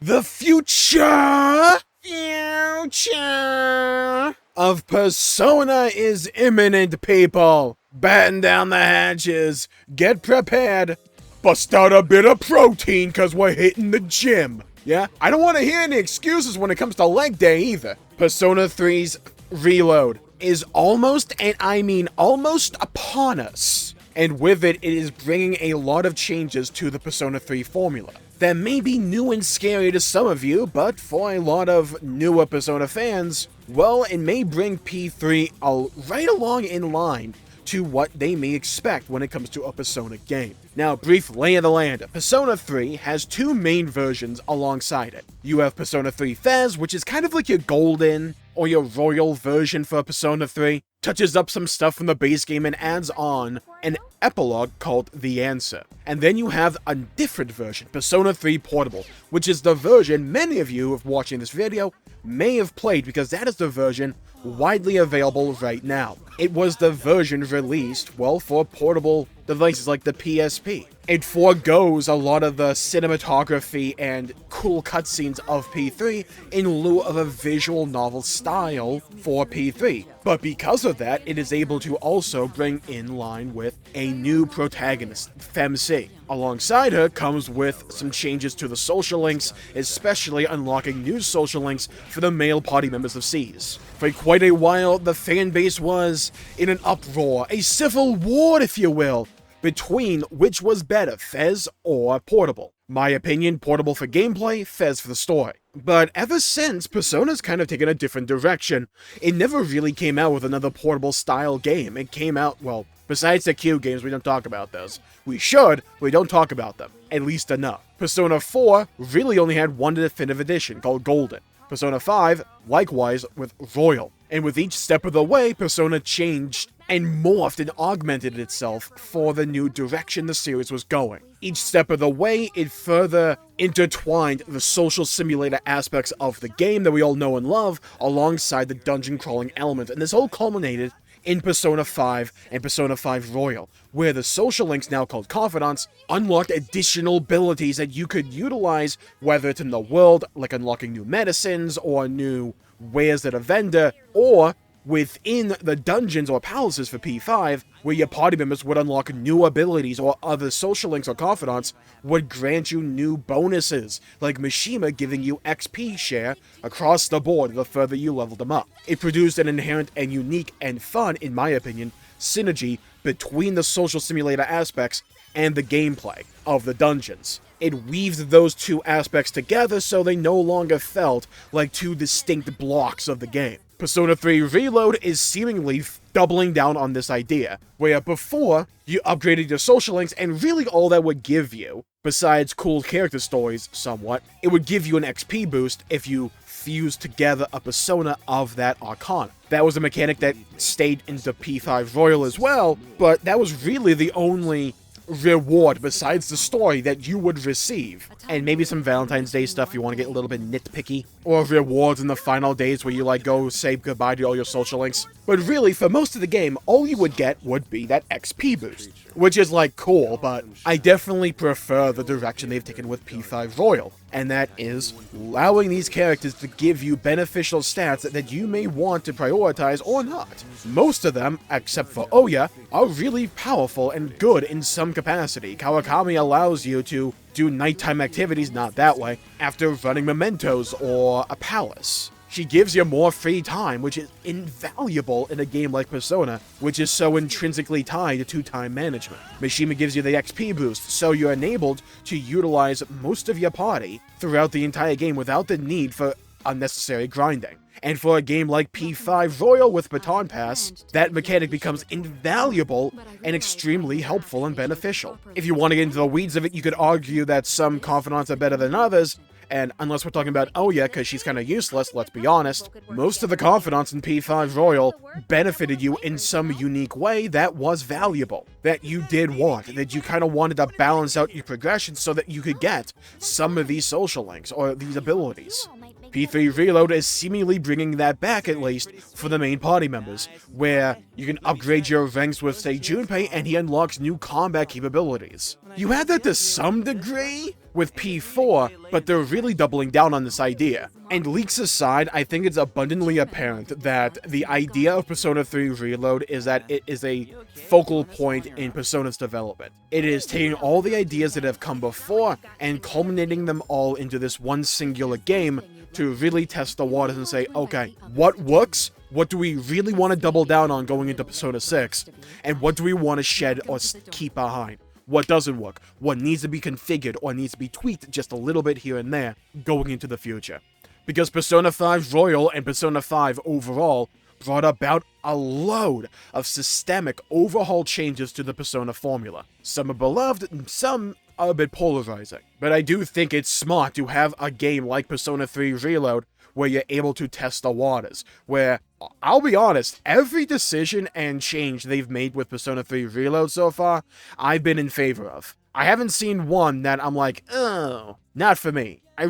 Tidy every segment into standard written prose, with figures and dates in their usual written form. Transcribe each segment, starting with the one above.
The future of Persona is imminent, people. Batten down the hatches, get prepared, bust out a bit of protein cause we're hitting the gym. Yeah? I don't want to hear any excuses when it comes to leg day either. Persona 3's reload is almost, and I mean almost, upon us. And with it, it is bringing a lot of changes to the Persona 3 formula that may be new and scary to some of you, but for a lot of newer Persona fans, well, it may bring P3 right along in line to what they may expect when it comes to a Persona game. Now, brief lay of the land. Persona 3 has two main versions alongside it. You have Persona 3 Fez, which is kind of like your golden or your royal version for Persona 3, touches up some stuff from the base game and adds on an epilogue called The Answer. And then you have a different version, Persona 3 Portable, which is the version many of you, if watching this video, may have played because that is the version widely available right now. It was the version released, well, for portable devices like the PSP. It forgoes a lot of the cinematography and cool cutscenes of P3 in lieu of a visual novel style for P3. But because of that, it is able to also bring in line with a new protagonist, Femc. Alongside her comes with some changes to the social links, especially unlocking new social links for the male party members of Cs. For quite a while, the fanbase was in an uproar, a civil war, if you will, between which was better, Fez or Portable. My opinion, Portable for gameplay, Fez for the story. But ever since, Persona's kind of taken a different direction. It never really came out with another Portable style game. It came out, well, besides the Q games, we don't talk about those. We should, but we don't talk about them. At least enough. Persona 4 really only had one definitive edition called Golden. Persona 5, likewise, with Royal. And with each step of the way, Persona changed and morphed and augmented itself for the new direction the series was going. Each step of the way, it further intertwined the social simulator aspects of the game that we all know and love, alongside the dungeon crawling element, and this all culminated in Persona 5 and Persona 5 Royal, where the social links, now called confidants, unlocked additional abilities that you could utilize, whether it's in the world, like unlocking new medicines, or new wares at a vendor, or within the dungeons or palaces for P5, where your party members would unlock new abilities, or other social links or confidants would grant you new bonuses, like Mishima giving you XP share across the board the further you leveled them up. It produced an inherent and unique and fun, in my opinion, synergy between the social simulator aspects and the gameplay of the dungeons. It weaved those two aspects together so they no longer felt like two distinct blocks of the game. Persona 3 Reload is seemingly doubling down on this idea, where before, you upgraded your social links and really all that would give you, besides cool character stories somewhat, it would give you an XP boost if you fused together a persona of that arcana. That was a mechanic that stayed into P5 Royal as well, but that was really the only reward besides the story that you would receive. And maybe some Valentine's Day stuff if you want to get a little bit nitpicky, or rewards in the final days where you like go say goodbye to all your social links. But really, for most of the game, all you would get would be that XP boost, which is like cool, but I definitely prefer the direction they've taken with P5 Royal, and that is allowing these characters to give you beneficial stats that you may want to prioritize or not. Most of them, except for Oya, are really powerful and good in some capacity. Kawakami allows you to do nighttime activities, not that way, after running mementos or a palace. She gives you more free time, which is invaluable in a game like Persona, which is so intrinsically tied to time management. Mishima gives you the XP boost, so you're enabled to utilize most of your party throughout the entire game without the need for unnecessary grinding. And for a game like P5 Royal with Baton Pass, that mechanic becomes invaluable and extremely helpful and beneficial. If you want to get into the weeds of it, you could argue that some confidants are better than others, and unless we're talking about Oya, because she's kind of useless, let's be honest, most of the confidants in P5 Royal benefited you in some unique way that was valuable, that you did want, that you kind of wanted to balance out your progression so that you could get some of these social links or these abilities. P3 Reload is seemingly bringing that back, at least, for the main party members, where You can upgrade your ranks with, say, Junpei, and he unlocks new combat capabilities. You had that to some degree with P4, but they're really doubling down on this idea. And leaks aside, I think it's abundantly apparent that the idea of Persona 3 Reload is that it is a focal point in Persona's development. It is taking all the ideas that have come before and culminating them all into this one singular game to really test the waters and say, okay, what works? What do we really want to double down on going into Persona 6? And what do we want to shed or keep behind? What doesn't work? What needs to be configured or needs to be tweaked just a little bit here and there going into the future? Because Persona 5 Royal and Persona 5 overall brought about a load of systemic overhaul changes to the Persona formula. Some are beloved, and some are a bit polarizing. But I do think it's smart to have a game like Persona 3 Reload where you're able to test the waters, where, I'll be honest, every decision and change they've made with Persona 3 Reload so far, I've been in favor of. I haven't seen one that I'm like, oh, not for me. I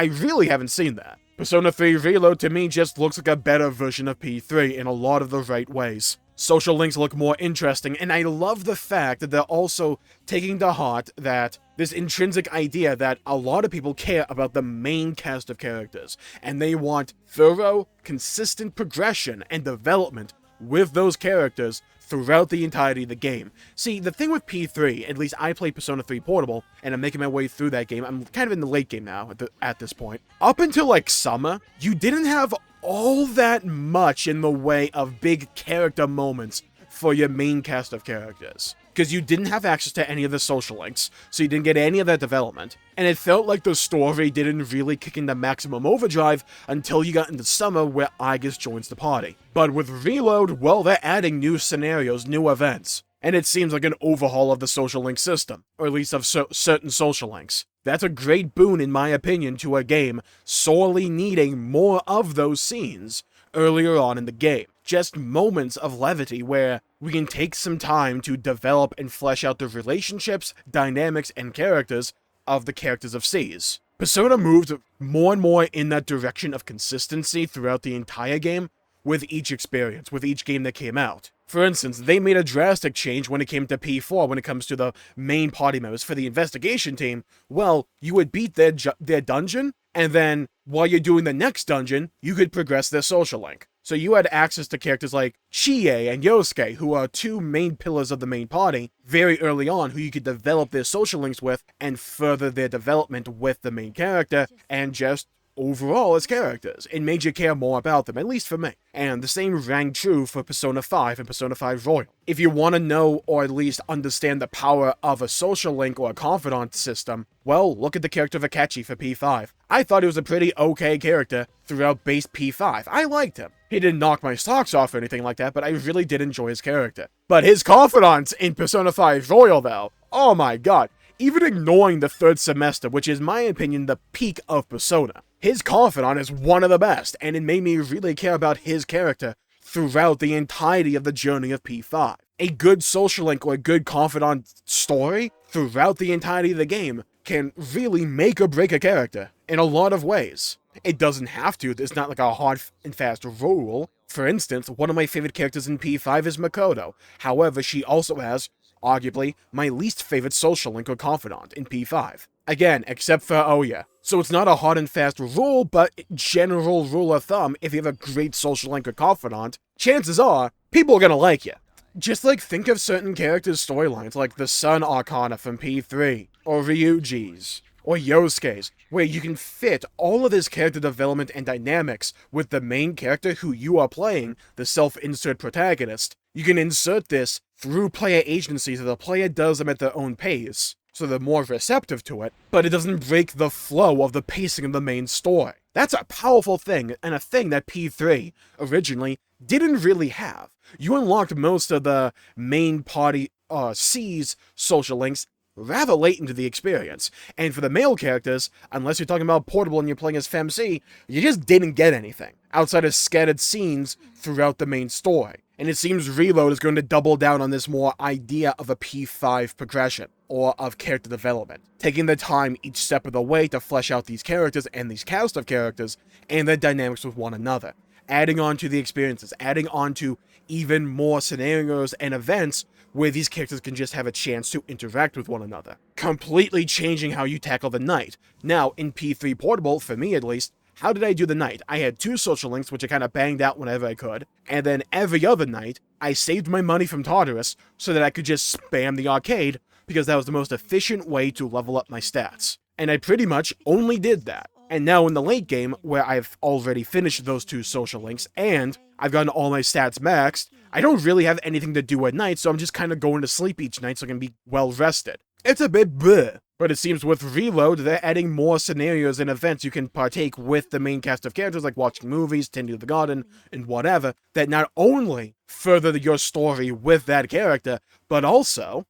really haven't seen that. Persona 3 Reload to me just looks like a better version of P3 in a lot of the right ways. Social links look more interesting, and I love the fact that they're also taking to heart that this intrinsic idea that a lot of people care about the main cast of characters, and they want thorough, consistent progression and development with those characters throughout the entirety of the game. See, the thing with P3, at least I played Persona 3 Portable, and I'm making my way through that game. I'm kind of in the late game now at this point. Up until like summer, you didn't have all that much in the way of big character moments for your main cast of characters. Because you didn't have access to any of the social links, so you didn't get any of that development. And it felt like the story didn't really kick into maximum overdrive until you got into summer where Aigis joins the party. But with Reload, well, they're adding new scenarios, new events. And it seems like an overhaul of the social link system, or at least of certain social links. That's a great boon, in my opinion, to a game sorely needing more of those scenes earlier on in the game. Just moments of levity where we can take some time to develop and flesh out the relationships, dynamics, and characters of the characters of Cs. Persona moved more and more in that direction of consistency throughout the entire game with each experience, with each game that came out. For instance, they made a drastic change when it came to P4 when it comes to the main party members. For the investigation team, well, you would beat their dungeon, and then while you're doing the next dungeon, you could progress their social link. So you had access to characters like Chie and Yosuke, who are two main pillars of the main party, very early on, who you could develop their social links with and further their development with the main character, and just overall as characters. It made you care more about them, at least for me. And the same rang true for Persona 5 and Persona 5 Royal. If you want to know or at least understand the power of a social link or a confidant system, well, look at the character of Akechi for P5. I thought he was a pretty okay character throughout base P5. I liked him. He didn't knock my socks off or anything like that, but I really did enjoy his character. But his confidants in Persona 5 Royal, though, oh my god. Even ignoring the third semester, which is, in my opinion, the peak of Persona, his confidant is one of the best, and it made me really care about his character throughout the entirety of the journey of P5. A good social link or a good confidant story throughout the entirety of the game can really make or break a character in a lot of ways. It doesn't have to, there's not like a hard and fast rule. For instance, one of my favorite characters in P5 is Makoto. However, she also has, arguably, my least favorite social link or confidant in P5. Again, except for Oya. So it's not a hard and fast rule, but general rule of thumb, if you have a great social link or confidant, chances are, people are gonna like you. Just like think of certain characters' storylines, like the Sun Arcana from P3, or Ryuji's, or Yosuke's, where you can fit all of this character development and dynamics with the main character who you are playing, the self-insert protagonist. You can insert this through player agency so the player does them at their own pace, so they're more receptive to it, but it doesn't break the flow of the pacing of the main story. That's a powerful thing, and a thing that P3 originally didn't really have. You unlocked most of the main party C's social links rather late into the experience, and for the male characters, unless you're talking about Portable and you're playing as FemC, you just didn't get anything, outside of scattered scenes throughout the main story. And it seems Reload is going to double down on this more idea of a P5 progression, or of character development, taking the time each step of the way to flesh out these characters and these cast of characters, and their dynamics with one another. adding on to the experiences, adding on to even more scenarios and events where these characters can just have a chance to interact with one another. Completely changing how you tackle the night. Now, in P3 Portable, for me at least, how did I do the night? I had 2 social links, which I kind of banged out whenever I could, and then every other night, I saved my money from Tartarus so that I could just spam the arcade, because that was the most efficient way to level up my stats. And I pretty much only did that. And now in the late game, where I've already finished those 2 social links, and I've gotten all my stats maxed, I don't really have anything to do at night, so I'm just kind of going to sleep each night so I can be well rested. It's a bit bleh, but it seems with Reload, they're adding more scenarios and events you can partake with the main cast of characters, like watching movies, tending to the garden, and whatever, that not only further your story with that character, but also,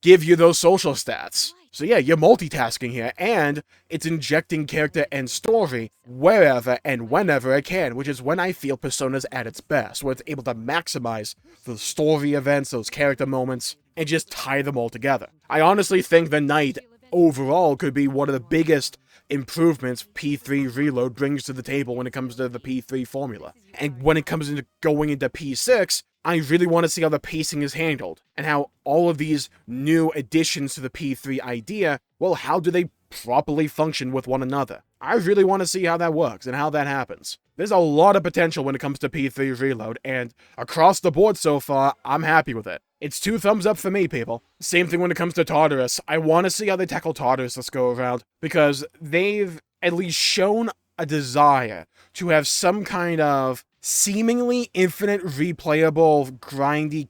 give you those social stats. So yeah, you're multitasking here, and it's injecting character and story wherever and whenever it can, which is when I feel Persona's at its best, where it's able to maximize the story events, those character moments, and just tie them all together. I honestly think the night overall could be one of the biggest improvements P3 Reload brings to the table when it comes to the P3 formula. And when it comes into going into P6, I really want to see how the pacing is handled, and how all of these new additions to the P3 idea, well, how do they properly function with one another? I really want to see how that works and how that happens. There's a lot of potential when it comes to P3 Reload, and across the board so far, I'm happy with it. It's 2 thumbs up for me, people. Same thing when it comes to Tartarus. I want to see how they tackle Tartarus this go around, because they've at least shown a desire to have some kind of seemingly infinite replayable grindy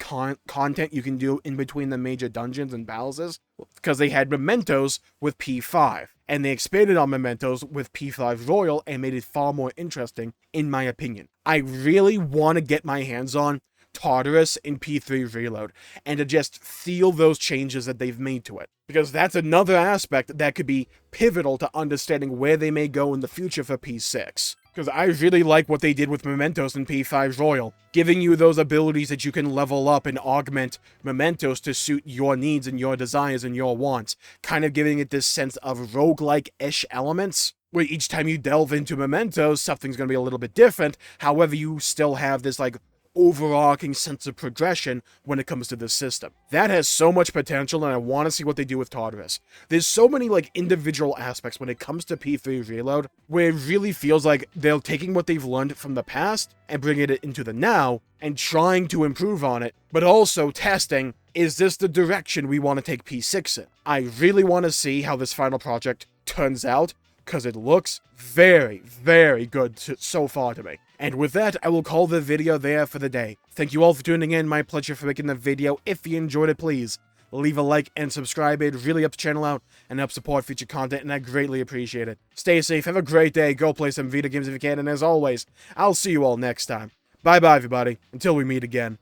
content you can do in between the major dungeons and palaces, because they had Mementos with P5, and they expanded on Mementos with P5 Royal and made it far more interesting, in my opinion. I really want to get my hands on Tartarus in P3 Reload, and to just feel those changes that they've made to it. Because that's another aspect that could be pivotal to understanding where they may go in the future for P6. Because I really like what they did with Mementos in P5 Royal, giving you those abilities that you can level up and augment Mementos to suit your needs and your desires and your wants, kind of giving it this sense of roguelike-ish elements, where each time you delve into Mementos, something's going to be a little bit different, however you still have this, like, overarching sense of progression when it comes to this system. That has so much potential, and I want to see what they do with Tartarus. There's so many, like, individual aspects when it comes to P3 Reload, where it really feels like they're taking what they've learned from the past and bringing it into the now, and trying to improve on it, but also testing, is this the direction we want to take P6 in? I really want to see how this final project turns out, because it looks very, very good so far to me. And with that, I will call the video there for the day. Thank you all for tuning in, my pleasure for making the video. If you enjoyed it, please leave a like and subscribe. It really helps the channel out and helps support future content, and I greatly appreciate it. Stay safe, have a great day, go play some video games if you can, and as always, I'll see you all next time. Bye-bye, everybody, until we meet again.